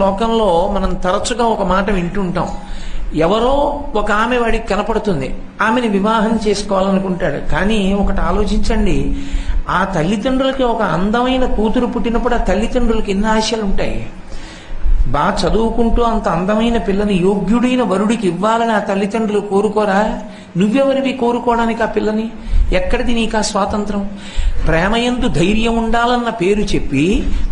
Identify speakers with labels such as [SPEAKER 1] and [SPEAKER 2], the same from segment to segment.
[SPEAKER 1] లోకంలో మనం తరచుగా ఒక మాట వింటుంటాం. ఎవరో ఒక ఆమె వాడికి కనపడుతుంది, ఆమెని వివాహం చేసుకోవాలనుకుంటాడు. కానీ ఒకటి ఆలోచించండి, ఆ తల్లిదండ్రులకి ఒక అందమైన కూతురు పుట్టినప్పుడు ఆ తల్లిదండ్రులకి ఎన్ని ఆశలు ఉంటాయి. బాగా చదువుకుంటూ అంత అందమైన పిల్లని యోగ్యుడైన వరుడికి ఇవ్వాలని ఆ తల్లిదండ్రులు కోరుకోరా? నువ్వెవరివి కోరుకోవడానికి ఆ పిల్లని? ఎక్కడిది నీకు ఆ స్వాతంత్రం? ప్రేమయందు ధైర్యం ఉండాలన్న పేరు చెప్పి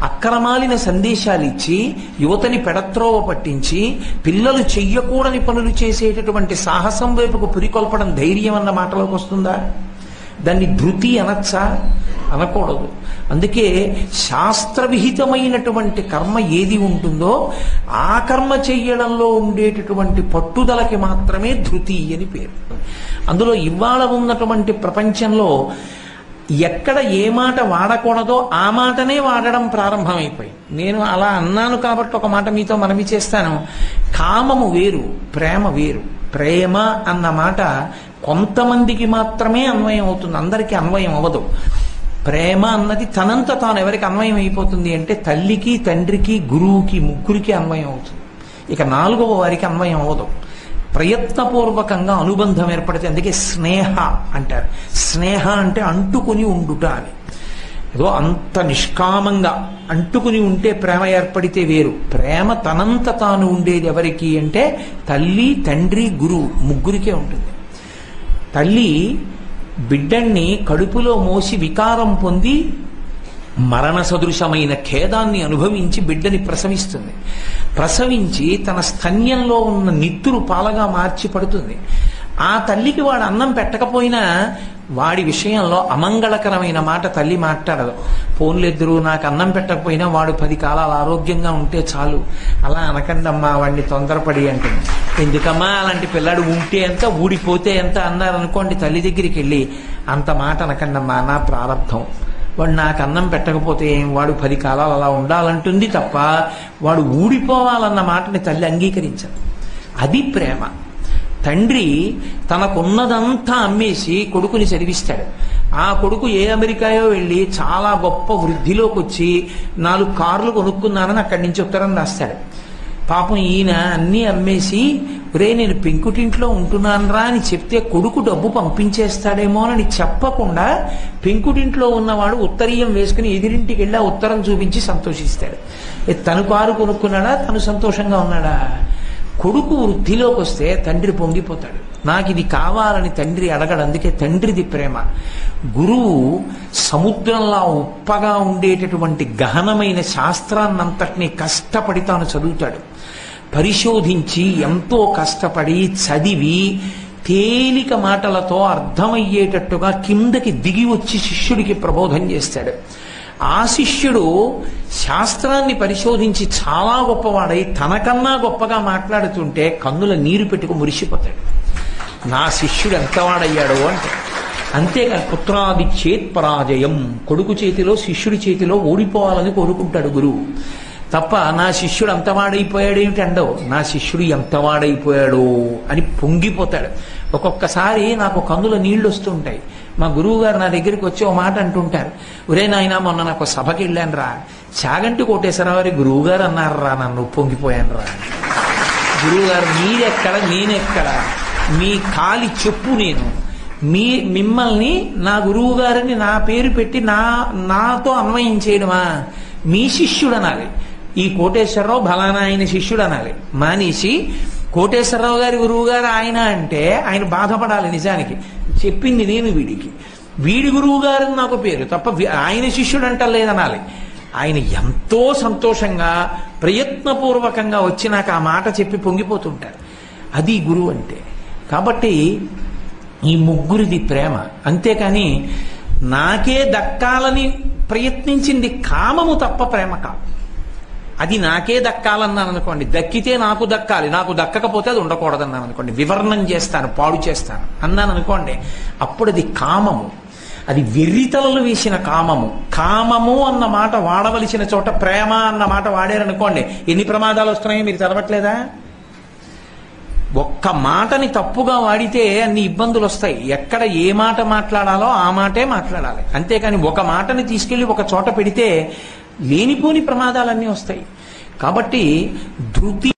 [SPEAKER 1] అక్రమాలిన సందేశాలు ఇచ్చి యువతని పెడత్రోవ పట్టించి పిల్లలు చెయ్యకూడని పనులు చేసేటటువంటి సాహసం వైపుకు పురికొల్పడం ధైర్యం అన్న మాటలోకి వస్తుందా? దాన్ని ధృతి అనొచ్చా? అనకూడదు. అందుకే శాస్త్రవిహితమైనటువంటి కర్మ ఏది ఉంటుందో ఆ కర్మ చెయ్యడంలో ఉండేటటువంటి పట్టుదలకి మాత్రమే ధృతి అని పేరు. అందులో ఇవాళ ఉన్నటువంటి ప్రపంచంలో ఎక్కడ ఏ మాట వాడకూడదో ఆ మాటనే వాడడం ప్రారంభమైపోయి. నేను అలా అన్నాను కాబట్టి ఒక మాట మీతో మనవి చేస్తాను. కామము వేరు, ప్రేమ వేరు. ప్రేమ అన్న మాట కొంతమందికి మాత్రమే అన్వయం అవుతుంది, అందరికీ అన్వయం అవ్వదు. ప్రేమ అన్నది తనంత తాను ఎవరికి అన్వయం అయిపోతుంది అంటే తల్లికి, తండ్రికి, గురువుకి, ముగ్గురికి అన్వయం అవుతుంది. ఇక నాలుగవ వారికి అన్వయం అవ్వదు. ప్రయత్నపూర్వకంగా అనుబంధం ఏర్పడితే, అందుకే స్నేహ అంటారు. స్నేహ అంటే అంటుకుని ఉండుట అని. ఏదో అంత నిష్కామంగా అంటుకుని ఉంటే ప్రేమ ఏర్పడితే వేరు. ప్రేమ తనంత తాను ఉండేది ఎవరికి అంటే తల్లి, తండ్రి, గురువు ముగ్గురికే ఉంటుంది. తల్లి బిడ్డన్ని కడుపులో మోసి వికారం పొంది మరణ సదృశమైన ఖేదాన్ని అనుభవించి బిడ్డని ప్రసవిస్తుంది. ప్రసవించి తన స్తన్యంలో ఉన్న నిత్తురు పాలగా మార్చి పడుతుంది. ఆ తల్లికి వాడు అన్నం పెట్టకపోయినా వాడి విషయంలో అమంగళకరమైన మాట తల్లి మాట్లాడదు. పోన్లెద్దరు నాకు అన్నం పెట్టకపోయినా వాడు 10 కాలాలు ఆరోగ్యంగా ఉంటే చాలు, అలా అనకండమ్మా వాడిని తొందరపడి అంటుంది. ఎందుకమ్మా అలాంటి పిల్లాడు ఉంటే ఎంత ఊడిపోతే ఎంత అన్నారనుకోండి, తల్లి దగ్గరికి వెళ్ళి అంత మాట అనకండమ్మా, నా ప్రారంధం, వాడు నాకు అన్నం పెట్టకపోతే వాడు 10 కాలాలు అలా ఉండాలంటుంది తప్ప వాడు ఊడిపోవాలన్న మాటని తల్లి అంగీకరించదు. అది ప్రేమ. తండ్రి తనకున్నదంతా అమ్మేసి కొడుకుని చదివిస్తాడు. ఆ కొడుకు ఏ అమెరికాయో వెళ్ళి చాలా గొప్ప వృద్ధిలోకి వచ్చి 4 కార్లు కొనుక్కున్నానని అక్కడి నుంచి ఉత్తరం రాస్తాడు. పాపం ఈయన అన్నీ అమ్మేసి రే నేను పెంకుటింట్లో ఉంటున్నానరా అని చెప్తే కొడుకు డబ్బు పంపించేస్తాడేమోనని చెప్పకుండా పెంకుటింట్లో ఉన్నవాడు ఉత్తరీయం వేసుకుని ఎదిరింటికి వెళ్ళి ఆ ఉత్తరం చూపించి సంతోషిస్తాడు. తను కారు కొనుక్కున్నాడా, తను సంతోషంగా ఉన్నాడా? కొడుకు వృద్ధిలోకి వస్తే తండ్రి పొంగిపోతాడు. నాకు ఇది కావాలని తండ్రి అడగడు. అందుకే తండ్రిది ప్రేమ. గురువు సముద్రంలా ఉప్పగా ఉండేటటువంటి గహనమైన శాస్త్రాన్నంతటినీ కష్టపడి తాను చదువుతాడు. పరిశోధించి ఎంతో కష్టపడి చదివి తేలిక మాటలతో అర్థమయ్యేటట్టుగా కిందకి దిగి వచ్చి శిష్యుడికి ప్రబోధం చేస్తాడు. ఆ శిష్యుడు శాస్త్రాన్ని పరిశోధించి చాలా గొప్పవాడై తనకన్నా గొప్పగా మాట్లాడుతుంటే కన్నుల నీరు పెట్టుకు మురిసిపోతాడు. నా శిష్యుడు ఎంతవాడయ్యాడో అంటే. అంతేకాదు పుత్రాది చేత్పరాజయం, కొడుకు చేతిలో శిష్యుడి చేతిలో ఓడిపోవాలని కోరుకుంటాడు గురువు తప్ప నా శిష్యుడు అంతవాడైపోయాడు ఏమిటి అండవు. నా శిష్యుడు ఎంతవాడైపోయాడో అని పొంగిపోతాడు. ఒక్కొక్కసారి నాకు కన్నుల నీళ్లు వస్తుంటాయి. మా గురువు గారు నా దగ్గరికి వచ్చి ఓ మాట అంటుంటారు, ఒరే నాయనా మొన్న నాకు సభకి వెళ్ళాను రా, చాగంటి కోటేశ్వరరావు వారి గురువు గారు అన్నారు రా, నన్ను పొంగిపోయాను రా. గురువు గారు మీరెక్కడ నేనెక్కడ, మీ కాలి చెప్పు నేను, మిమ్మల్ని నా గురువు గారిని నా పేరు పెట్టి నాతో అన్వయం చేయడమా? మీ శిష్యుడు అనాలి. ఈ కోటేశ్వరరావు బలానా ఆయన శిష్యుడు అనాలి. మానేసి కోటేశ్వరరావు గారి గురువు గారు ఆయన అంటే ఆయన బాధపడాలి. నిజానికి చెప్పింది నేను వీడికి, వీడి గురువు గారు నాకు పేరు తప్ప ఆయన శిష్యుడు అంటలేదనాలి. ఆయన ఎంతో సంతోషంగా ప్రయత్నపూర్వకంగా వచ్చి నాకు ఆ మాట చెప్పి పొంగిపోతుంటారు. అది గురువు అంటే. కాబట్టి ఈ ముగ్గురిది ప్రేమ. అంతేకాని నాకే దక్కాలని ప్రయత్నించింది కామము తప్ప ప్రేమ కాదు. అది నాకే దక్కాలన్నాను అనుకోండి, దక్కితే నాకు దక్కాలి, నాకు దక్కకపోతే అది ఉండకూడదన్నాను అనుకోండి, వివర్ణం చేస్తాను, పాడు చేస్తాను అన్నాను అనుకోండి, అప్పుడు అది కామము. అది వెర్రితలలు వేసిన కామము. కామము అన్న మాట వాడవలసిన చోట ప్రేమ అన్న మాట వాడారనుకోండి, ఎన్ని ప్రమాదాలు వస్తున్నాయో మీరు చదవట్లేదా? ఒక్క మాటని తప్పుగా వాడితే అన్ని ఇబ్బందులు వస్తాయి. ఎక్కడ ఏ మాట మాట్లాడాలో ఆ మాటే మాట్లాడాలి. అంతేకాని ఒక మాటని తీసుకెళ్లి ఒక చోట పెడితే లేనిపోని ప్రమాదాలన్నీ వస్తాయి. కాబట్టి ధృతి